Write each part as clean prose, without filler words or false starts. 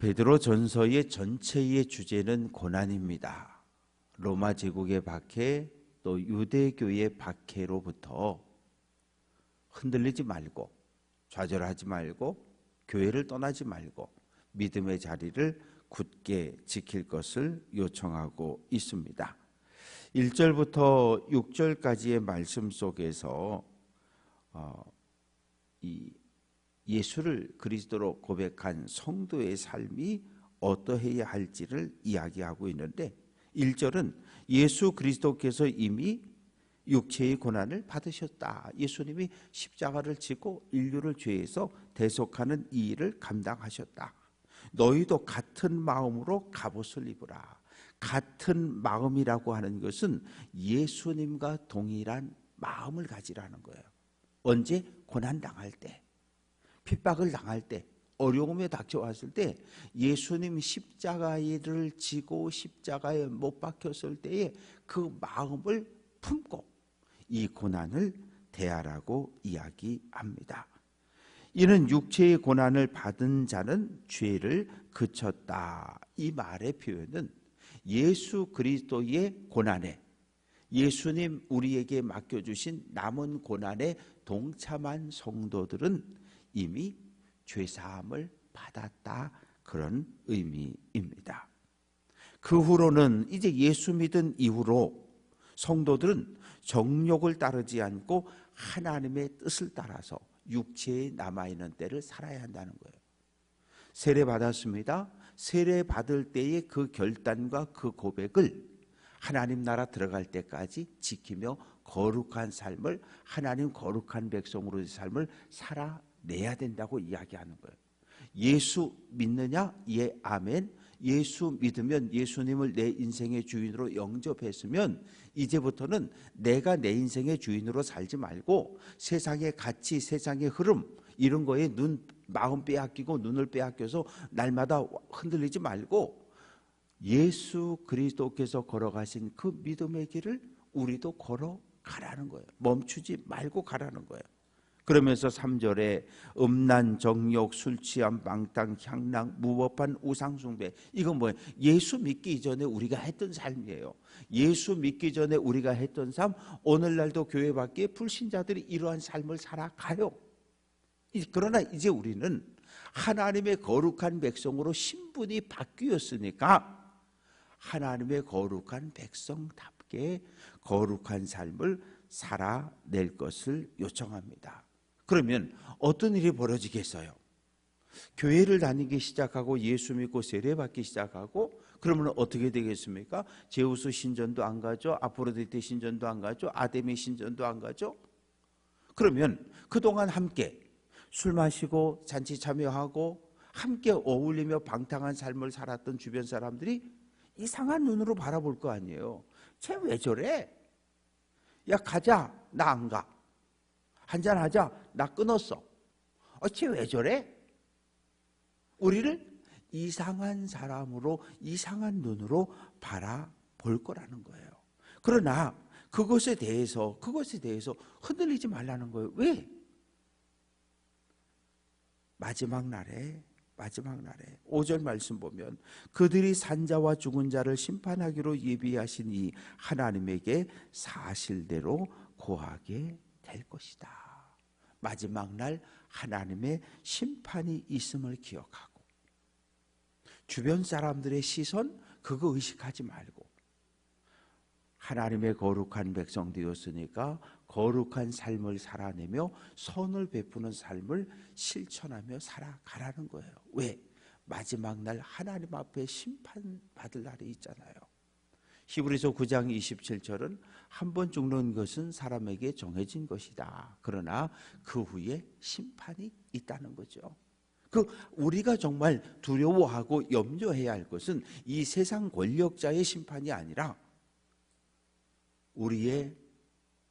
베드로 전서의 전체의 주제는 고난입니다. 로마 제국의 박해, 또 유대교의 박해로부터 흔들리지 말고, 좌절하지 말고, 교회를 떠나지 말고 믿음의 자리를 굳게 지킬 것을 요청하고 있습니다. 1절부터 6절까지의 말씀 속에서 이 예수를 그리스도로 고백한 성도의 삶이 어떠해야 할지를 이야기하고 있는데, 1절은 예수 그리스도께서 이미 육체의 고난을 받으셨다. 예수님이 십자가를 지고 인류를 죄에서 대속하는 이 일을 감당하셨다. 너희도 같은 마음으로 갑옷을 입으라. 같은 마음이라고 하는 것은 예수님과 동일한 마음을 가지라는 거예요. 언제? 고난당할 때, 핍박을 당할 때, 어려움에 닥쳐왔을 때, 예수님 십자가를 지고 십자가에 못 박혔을 때에 그 마음을 품고 이 고난을 대하라고 이야기합니다. 이는 육체의 고난을 받은 자는 죄를 그쳤다. 이 말의 표현은 예수 그리스도의 고난에, 예수님 우리에게 맡겨주신 남은 고난에 동참한 성도들은 이미 죄사함을 받았다, 그런 의미입니다. 그 후로는, 이제 예수 믿은 이후로 성도들은 정욕을 따르지 않고 하나님의 뜻을 따라서 육체에 남아있는 때를 살아야 한다는 거예요. 세례 받았습니다. 세례 받을 때의 그 결단과 그 고백을 하나님 나라 들어갈 때까지 지키며 거룩한 삶을, 하나님 거룩한 백성으로의 삶을 살아내야 된다고 이야기하는 거예요. 예수 믿느냐? 예, 아멘. 예수 믿으면, 예수님을 내 인생의 주인으로 영접했으면 이제부터는 내가 내 인생의 주인으로 살지 말고 세상의 가치, 세상의 흐름, 이런 거에 마음 빼앗기고 눈을 빼앗겨서 날마다 흔들리지 말고 예수 그리스도께서 걸어가신 그 믿음의 길을 우리도 걸어가라는 거예요. 멈추지 말고 가라는 거예요. 그러면서 3절에 음란, 정욕, 술 취함, 방탕, 향락, 무법한 우상숭배, 이건 뭐예요? 예수 믿기 이전에 우리가 했던 삶이에요. 예수 믿기 전에 우리가 했던 삶, 오늘날도 교회 밖에 불신자들이 이러한 삶을 살아가요. 그러나 이제 우리는 하나님의 거룩한 백성으로 신분이 바뀌었으니까 하나님의 거룩한 백성답게 거룩한 삶을 살아낼 것을 요청합니다. 그러면 어떤 일이 벌어지겠어요? 교회를 다니기 시작하고 예수 믿고 세례받기 시작하고 그러면 어떻게 되겠습니까? 제우스 신전도 안 가죠. 아프로디테 신전도 안 가죠. 아데미 신전도 안 가죠. 그러면 그동안 함께 술 마시고 잔치 참여하고 함께 어울리며 방탕한 삶을 살았던 주변 사람들이 이상한 눈으로 바라볼 거 아니에요. 쟤 왜 저래? 야, 가자. 나 안 가. 한잔하자. 나 끊었어. 쟤 왜 저래? 우리를 이상한 사람으로, 이상한 눈으로 바라볼 거라는 거예요. 그러나 그것에 대해서 흔들리지 말라는 거예요. 왜? 마지막 날에 5절 말씀 보면 그들이 산자와 죽은 자를 심판하기로 예비하신 이 하나님에게 사실대로 고하게 될 것이다. 마지막 날 하나님의 심판이 있음을 기억하고 주변 사람들의 시선 그거 의식하지 말고 하나님의 거룩한 백성 되었으니까 거룩한 삶을 살아내며 선을 베푸는 삶을 실천하며 살아가라는 거예요. 왜? 마지막 날 하나님 앞에 심판받을 날이 있잖아요. 히브리서 9장 27절은 한 번 죽는 것은 사람에게 정해진 것이다. 그러나 그 후에 심판이 있다는 거죠. 우리가 정말 두려워하고 염려해야 할 것은 이 세상 권력자의 심판이 아니라 우리의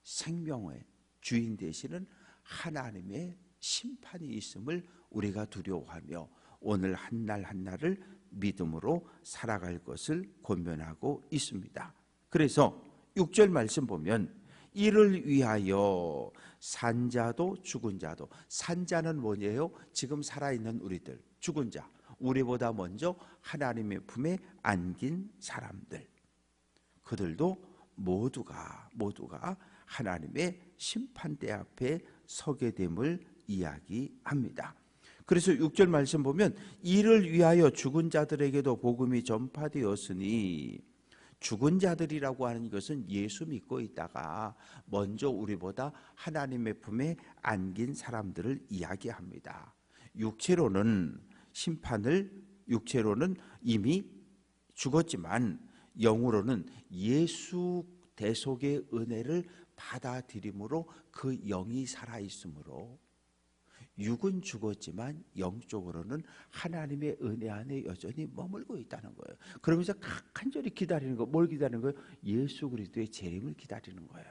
생명의 주인 되시는 하나님의 심판이 있음을 우리가 두려워하며 오늘 한 날 한날을 믿음으로 살아갈 것을 권면하고 있습니다. 그래서 6절 말씀 보면 이를 위하여 산자도 죽은 자도, 산자는 뭐예요? 지금 살아있는 우리들, 죽은 자. 우리보다 먼저 하나님의 품에 안긴 사람들, 그들도 모두가 하나님의 심판대 앞에 서게 됨을 이야기합니다. 그래서 6절 말씀 보면 이를 위하여 죽은 자들에게도 복음이 전파되었으니, 죽은 자들이라고 하는 것은 예수 믿고 있다가 먼저 우리보다 하나님의 품에 안긴 사람들을 이야기합니다. 육체로는 이미 죽었지만 영으로는 예수 대속의 은혜를 받아들임으로 그 영이 살아있으므로 육은 죽었지만 영적으로는 하나님의 은혜 안에 여전히 머물고 있다는 거예요. 그러면서 간절히 기다리는 거, 뭘 기다리는 거예요? 예수 그리스도의 재림을 기다리는 거예요.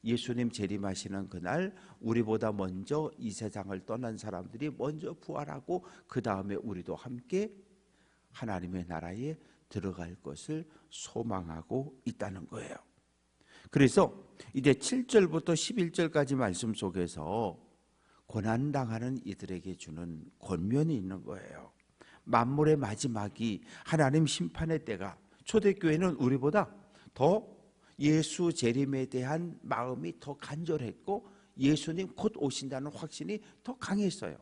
예수님 재림하시는 그날 우리보다 먼저 이 세상을 떠난 사람들이 먼저 부활하고 그 다음에 우리도 함께 하나님의 나라에 들어갈 것을 소망하고 있다는 거예요. 그래서 이제 7절부터 11절까지 말씀 속에서 고난당하는 이들에게 주는 권면이 있는 거예요. 만물의 마지막이 하나님 심판의 때가, 초대교회는 우리보다 더 예수 재림에 대한 마음이 더 간절했고 예수님 곧 오신다는 확신이 더 강했어요.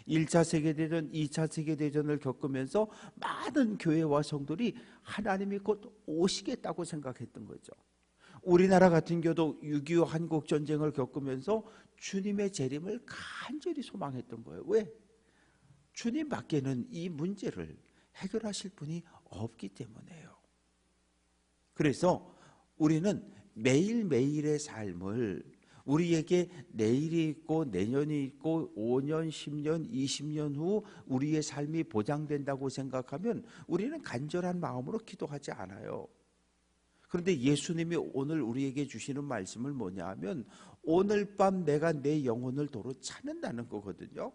1차 세계대전, 2차 세계대전을 겪으면서 많은 교회와 성도들이 하나님이 곧 오시겠다고 생각했던 거죠. 우리나라 같은 경우도 6.25 한국전쟁을 겪으면서 주님의 재림을 간절히 소망했던 거예요. 왜? 주님밖에는 이 문제를 해결하실 분이 없기 때문에요. 그래서 우리는 매일매일의 삶을, 우리에게 내일이 있고 내년이 있고 5년, 10년, 20년 후 우리의 삶이 보장된다고 생각하면 우리는 간절한 마음으로 기도하지 않아요. 그런데 예수님이 오늘 우리에게 주시는 말씀을 뭐냐 하면 오늘 밤 내가 내 영혼을 도로 찾는다는 거거든요.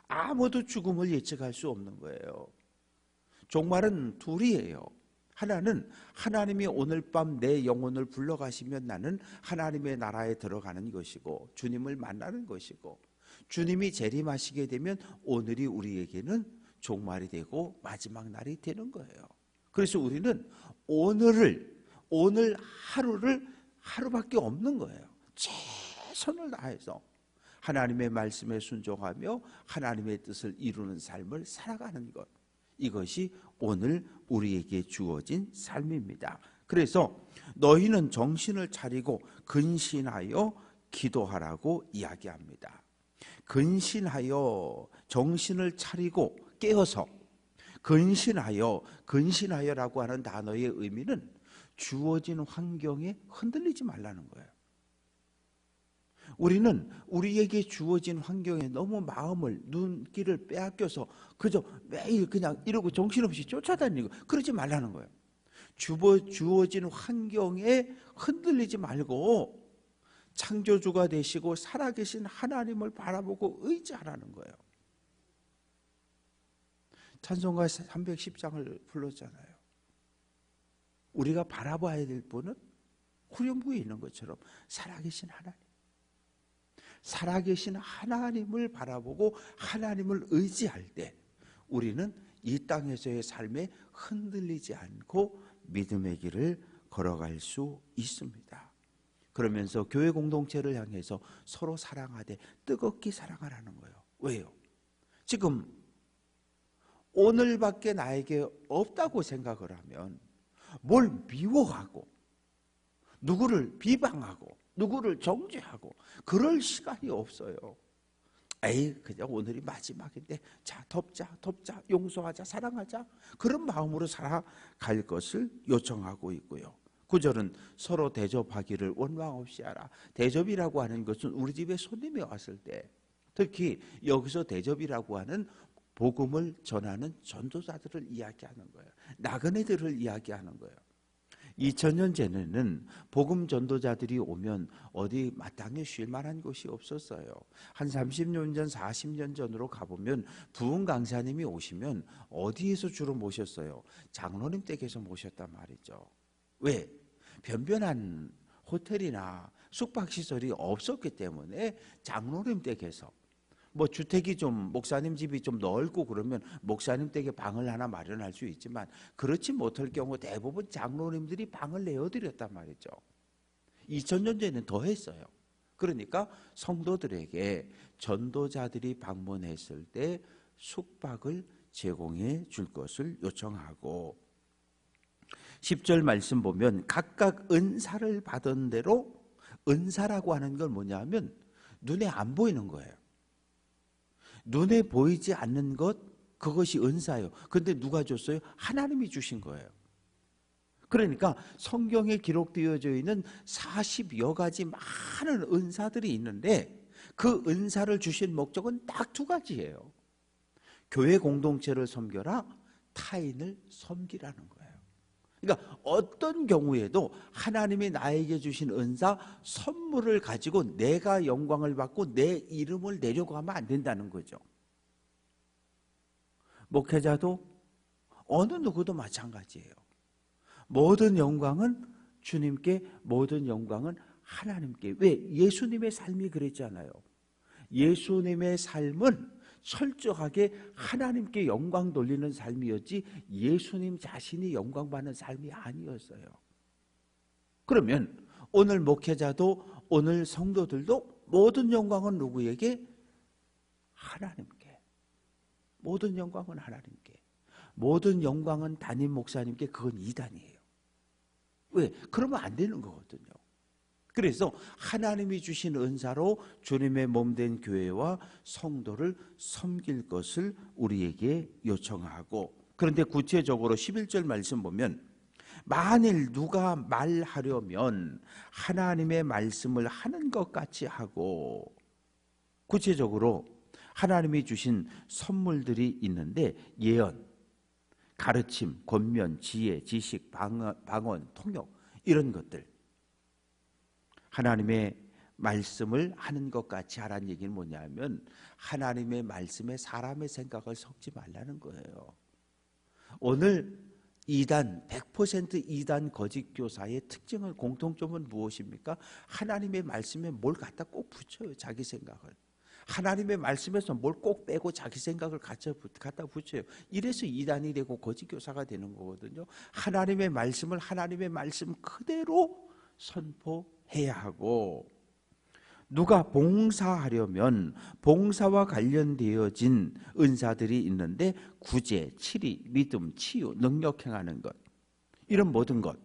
아무도 죽음을 예측할 수 없는 거예요. 종말은 둘이에요. 하나는 하나님이 오늘 밤 내 영혼을 불러가시면 나는 하나님의 나라에 들어가는 것이고 주님을 만나는 것이고, 주님이 재림하시게 되면 오늘이 우리에게는 종말이 되고 마지막 날이 되는 거예요. 그래서 우리는 오늘 하루를 하루밖에 없는 거예요. 최선을 다해서 하나님의 말씀에 순종하며 하나님의 뜻을 이루는 삶을 살아가는 것, 이것이 오늘 우리에게 주어진 삶입니다. 그래서 너희는 정신을 차리고 근신하여 기도하라고 이야기합니다. 근신하여, 정신을 차리고 깨어서, 근신하여라고 하는 단어의 의미는 주어진 환경에 흔들리지 말라는 거예요. 우리는 우리에게 주어진 환경에 너무 마음을, 눈길을 빼앗겨서 그저 매일 그냥 이러고 정신없이 쫓아다니고 그러지 말라는 거예요. 주어진 환경에 흔들리지 말고 창조주가 되시고 살아계신 하나님을 바라보고 의지하라는 거예요. 찬송가 310장을 불렀잖아요. 우리가 바라봐야 될 분은 후렴구에 있는 것처럼 살아계신 하나님, 살아계신 하나님을 바라보고 하나님을 의지할 때 우리는 이 땅에서의 삶에 흔들리지 않고 믿음의 길을 걸어갈 수 있습니다. 그러면서 교회 공동체를 향해서 서로 사랑하되 뜨겁게 사랑하라는 거예요. 왜요? 지금 오늘밖에 나에게 없다고 생각을 하면 뭘 미워하고 누구를 비방하고 누구를 정죄하고 그럴 시간이 없어요. 에이, 그냥 오늘이 마지막인데 자, 덮자, 용서하자, 사랑하자, 그런 마음으로 살아갈 것을 요청하고 있고요. 9절은 서로 대접하기를 원망 없이 하라. 대접이라고 하는 것은 우리 집에 손님이 왔을 때, 특히 여기서 대접이라고 하는 복음을 전하는 전도자들을 이야기하는 거예요. 나그네들을 이야기하는 거예요. 2000년 전에는 복음 전도자들이 오면 어디 마땅히 쉴 만한 곳이 없었어요. 한 30년 전, 40년 전으로 가보면 부흥 강사님이 오시면 어디에서 주로 모셨어요? 장로님 댁에서 모셨단 말이죠. 왜? 변변한 호텔이나 숙박시설이 없었기 때문에 장로님 댁에서, 뭐 주택이 좀 목사님 집이 좀 넓고 그러면 목사님 댁에 방을 하나 마련할 수 있지만 그렇지 못할 경우 대부분 장로님들이 방을 내어드렸단 말이죠. 2000년 전에는 더 했어요. 그러니까 성도들에게 전도자들이 방문했을 때 숙박을 제공해 줄 것을 요청하고 10절 말씀 보면 각각 은사를 받은 대로 은사라고 하는 건 뭐냐면 눈에 안 보이는 거예요. 눈에 보이지 않는 것 그것이 은사예요. 그런데 누가 줬어요? 하나님이 주신 거예요. 그러니까 성경에 기록되어져 있는 40여 가지 많은 은사들이 있는데 그 은사를 주신 목적은 딱 두 가지예요. 교회 공동체를 섬겨라, 타인을 섬기라는 거예요. 그러니까 어떤 경우에도 하나님이 나에게 주신 은사, 선물을 가지고 내가 영광을 받고 내 이름을 내려고 하면 안 된다는 거죠. 목회자도 어느 누구도 마찬가지예요. 모든 영광은 주님께, 모든 영광은 하나님께. 왜? 예수님의 삶이 그랬잖아요. 예수님의 삶은 철저하게 하나님께 영광 돌리는 삶이었지 예수님 자신이 영광받는 삶이 아니었어요. 그러면 오늘 목회자도 오늘 성도들도 모든 영광은 누구에게? 하나님께. 모든 영광은 하나님께. 모든 영광은 담임 목사님께. 그건 이단이에요. 왜? 그러면 안 되는 거거든요. 그래서 하나님이 주신 은사로 주님의 몸된 교회와 성도를 섬길 것을 우리에게 요청하고, 그런데 구체적으로 11절 말씀 보면 만일 누가 말하려면 하나님의 말씀을 하는 것 같이 하고, 구체적으로 하나님이 주신 선물들이 있는데 예언, 가르침, 권면, 지혜, 지식, 방언, 통역 이런 것들, 하나님의 말씀을 하는 것 같이 하라는 얘기는 뭐냐면 하나님의 말씀에 사람의 생각을 섞지 말라는 거예요. 오늘 100% 이단 거짓 교사의 특징은, 공통점은 무엇입니까? 하나님의 말씀에 뭘 갖다 꼭 붙여요. 자기 생각을. 하나님의 말씀에서 뭘 꼭 빼고 자기 생각을 갖다 붙여요. 이래서 이단이 되고 거짓 교사가 되는 거거든요. 하나님의 말씀을 하나님의 말씀 그대로 선포해야 하고, 누가 봉사하려면 봉사와 관련되어진 은사들이 있는데 구제, 치리, 믿음, 치유, 능력 행하는 것, 이런 모든 것,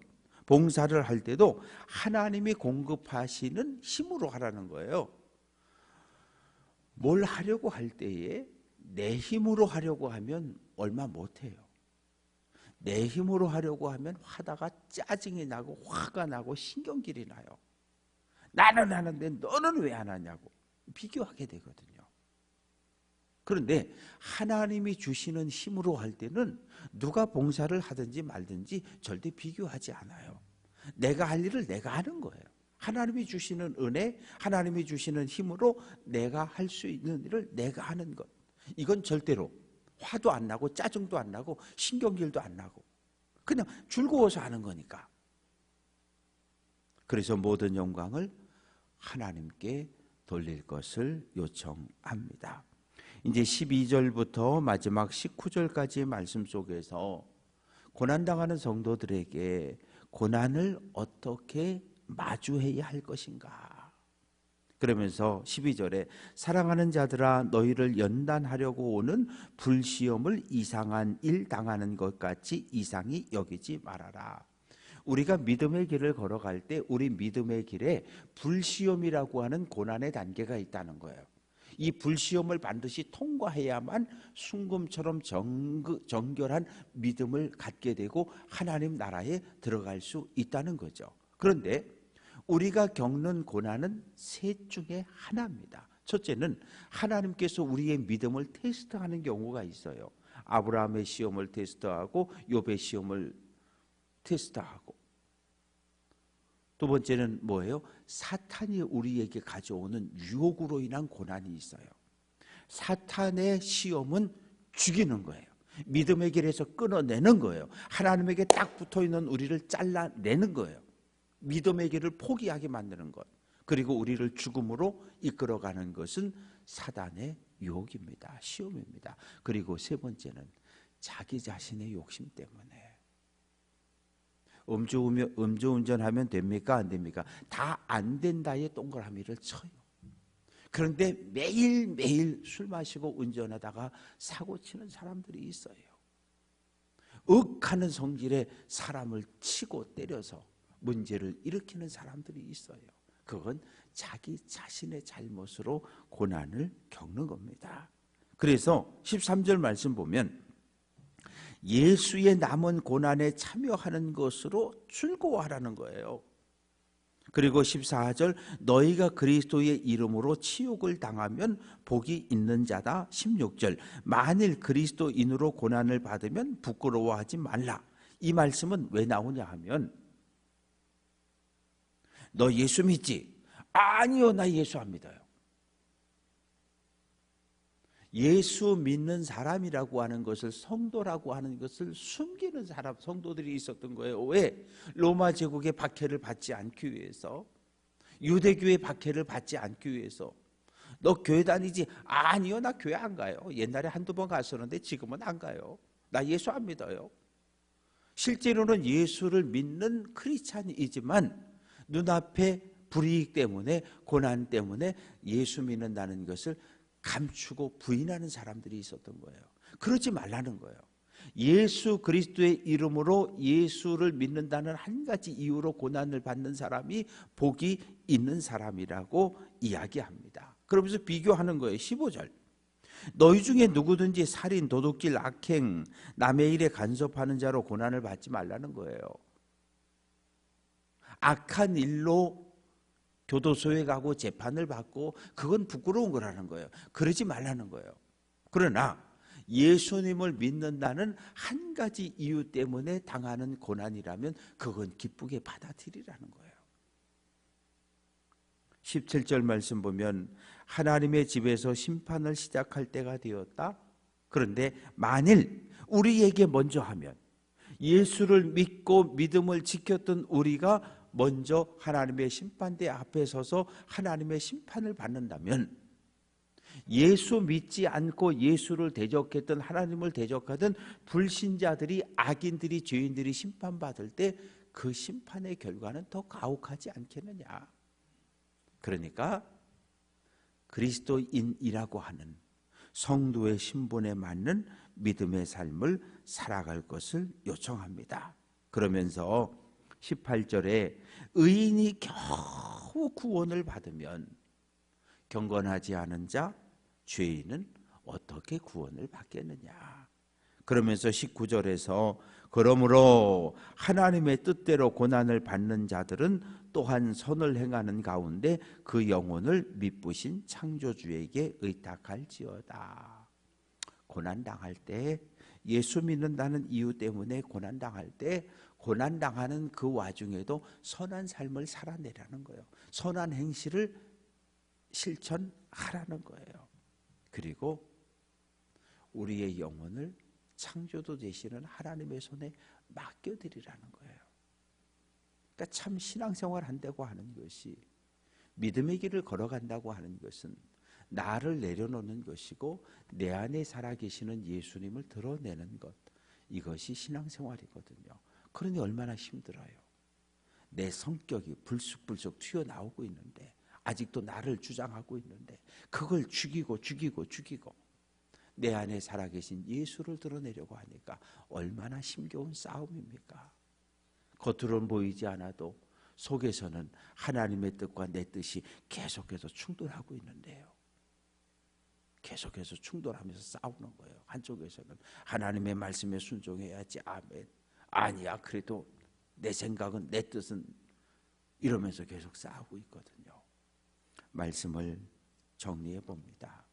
봉사를 할 때도 하나님이 공급하시는 힘으로 하라는 거예요. 뭘 하려고 할 때에 내 힘으로 하려고 하면 얼마 못해요. 내 힘으로 하려고 하면 하다가 짜증이 나고 화가 나고 신경질이 나요. 나는 하는데 너는 왜 안 하냐고 비교하게 되거든요. 그런데 하나님이 주시는 힘으로 할 때는 누가 봉사를 하든지 말든지 절대 비교하지 않아요. 내가 할 일을 내가 하는 거예요. 하나님이 주시는 은혜, 하나님이 주시는 힘으로 내가 할 수 있는 일을 내가 하는 것, 이건 절대로 화도 안 나고 짜증도 안 나고 신경질도 안 나고 그냥 즐거워서 하는 거니까. 그래서 모든 영광을 하나님께 돌릴 것을 요청합니다. 이제 12절부터 마지막 19절까지의 말씀 속에서 고난당하는 성도들에게 고난을 어떻게 마주해야 할 것인가. 그러면서 12절에 사랑하는 자들아 너희를 연단하려고 오는 불시험을 이상한 일 당하는 것 같이 이상히 여기지 말아라. 우리가 믿음의 길을 걸어갈 때 우리 믿음의 길에 불시험이라고 하는 고난의 단계가 있다는 거예요. 이 불시험을 반드시 통과해야만 순금처럼 정결한 믿음을 갖게 되고 하나님 나라에 들어갈 수 있다는 거죠. 그런데 우리가 겪는 고난은 셋 중에 하나입니다. 첫째는 하나님께서 우리의 믿음을 테스트하는 경우가 있어요. 아브라함의 시험을 테스트하고 욥의 시험을 테스트하고, 두 번째는 뭐예요? 사탄이 우리에게 가져오는 유혹으로 인한 고난이 있어요. 사탄의 시험은 죽이는 거예요. 믿음의 길에서 끊어내는 거예요. 하나님에게 딱 붙어있는 우리를 잘라내는 거예요. 믿음의 길을 포기하게 만드는 것, 그리고 우리를 죽음으로 이끌어가는 것은 사단의 유혹입니다. 시험입니다. 그리고 세 번째는 자기 자신의 욕심 때문에. 음주운전하면 됩니까? 안 됩니까? 다 안 된다에 동그라미를 쳐요. 그런데 매일매일 술 마시고 운전하다가 사고 치는 사람들이 있어요. 억하는 성질의 사람을 치고 때려서 문제를 일으키는 사람들이 있어요. 그건 자기 자신의 잘못으로 고난을 겪는 겁니다. 그래서 13절 말씀 보면 예수의 남은 고난에 참여하는 것으로 즐거워하라는 거예요. 그리고 14절 너희가 그리스도의 이름으로 치욕을 당하면 복이 있는 자다. 16절 만일 그리스도인으로 고난을 받으면 부끄러워하지 말라. 이 말씀은 왜 나오냐 하면 너 예수 믿지? 아니요, 나 예수 안 믿어요. 예수 믿는 사람이라고 하는 것을, 성도라고 하는 것을 숨기는 사람, 성도들이 있었던 거예요. 왜? 로마 제국의 박해를 받지 않기 위해서, 유대교의 박해를 받지 않기 위해서. 너 교회 다니지? 아니요, 나 교회 안 가요. 옛날에 한두 번 갔었는데 지금은 안 가요. 나 예수 안 믿어요. 실제로는 예수를 믿는 크리스찬이지만 눈앞에 불이익 때문에, 고난 때문에 예수 믿는다는 것을 감추고 부인하는 사람들이 있었던 거예요. 그러지 말라는 거예요. 예수 그리스도의 이름으로 예수를 믿는다는 한 가지 이유로 고난을 받는 사람이 복이 있는 사람이라고 이야기합니다. 그러면서 비교하는 거예요. 15절 너희 중에 누구든지 살인, 도둑질, 악행, 남의 일에 간섭하는 자로 고난을 받지 말라는 거예요. 악한 일로 교도소에 가고 재판을 받고 그건 부끄러운 거라는 거예요. 그러지 말라는 거예요. 그러나 예수님을 믿는다는 한 가지 이유 때문에 당하는 고난이라면 그건 기쁘게 받아들이라는 거예요. 17절 말씀 보면 하나님의 집에서 심판을 시작할 때가 되었다. 그런데 만일 우리에게 먼저 하면, 예수를 믿고 믿음을 지켰던 우리가 먼저 하나님의 심판대 앞에 서서 하나님의 심판을 받는다면, 예수 믿지 않고 예수를 대적했던, 하나님을 대적하던 불신자들이, 악인들이, 죄인들이 심판받을 때 그 심판의 결과는 더 가혹하지 않겠느냐. 그러니까 그리스도인이라고 하는 성도의 신분에 맞는 믿음의 삶을 살아갈 것을 요청합니다. 그러면서 18절에 의인이 겨우 구원을 받으면 경건하지 않은 자, 죄인은 어떻게 구원을 받겠느냐. 그러면서 19절에서 그러므로 하나님의 뜻대로 고난을 받는 자들은 또한 선을 행하는 가운데 그 영혼을 미쁘신 창조주에게 의탁할지어다. 고난당할 때, 예수 믿는다는 이유 때문에 고난당할 때, 고난당하는 그 와중에도 선한 삶을 살아내라는 거예요. 선한 행실을 실천하라는 거예요. 그리고 우리의 영혼을 창조도 되시는 하나님의 손에 맡겨드리라는 거예요. 그러니까 참 신앙생활 한다고 하는 것이, 믿음의 길을 걸어간다고 하는 것은 나를 내려놓는 것이고 내 안에 살아계시는 예수님을 드러내는 것, 이것이 신앙생활이거든요. 그러니 얼마나 힘들어요. 내 성격이 불쑥불쑥 튀어나오고 있는데, 아직도 나를 주장하고 있는데, 그걸 죽이고 내 안에 살아계신 예수를 드러내려고 하니까 얼마나 힘겨운 싸움입니까? 겉으로는 보이지 않아도 속에서는 하나님의 뜻과 내 뜻이 계속해서 충돌하고 있는데요. 계속해서 충돌하면서 싸우는 거예요. 한쪽에서는 하나님의 말씀에 순종해야지, 아멘. 아니야, 그래도 내 생각은, 내 뜻은, 이러면서 계속 싸우고 있거든요. 말씀을 정리해 봅니다.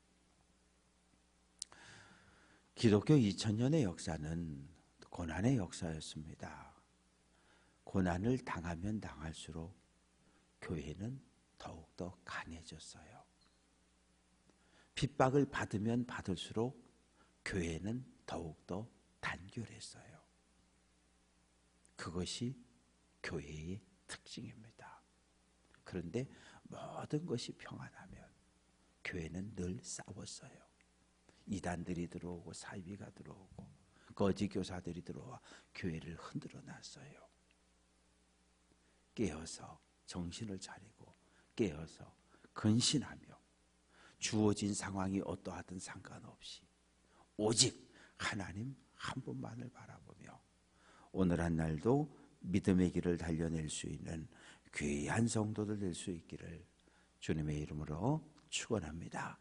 기독교 2000년의 역사는 고난의 역사였습니다. 고난을 당하면 당할수록 교회는 더욱더 강해졌어요. 핍박을 받으면 받을수록 교회는 더욱더 단결했어요. 그것이 교회의 특징입니다. 그런데 모든 것이 평안하면 교회는 늘 싸웠어요. 이단들이 들어오고 사이비가 들어오고 거짓 교사들이 들어와 교회를 흔들어 놨어요. 깨어서 정신을 차리고 깨어서 근신하며 주어진 상황이 어떠하든 상관없이 오직 하나님 한 분만을 바라보며 오늘 한 날도 믿음의 길을 달려낼 수 있는 귀한 성도들 될 수 있기를 주님의 이름으로 축원합니다.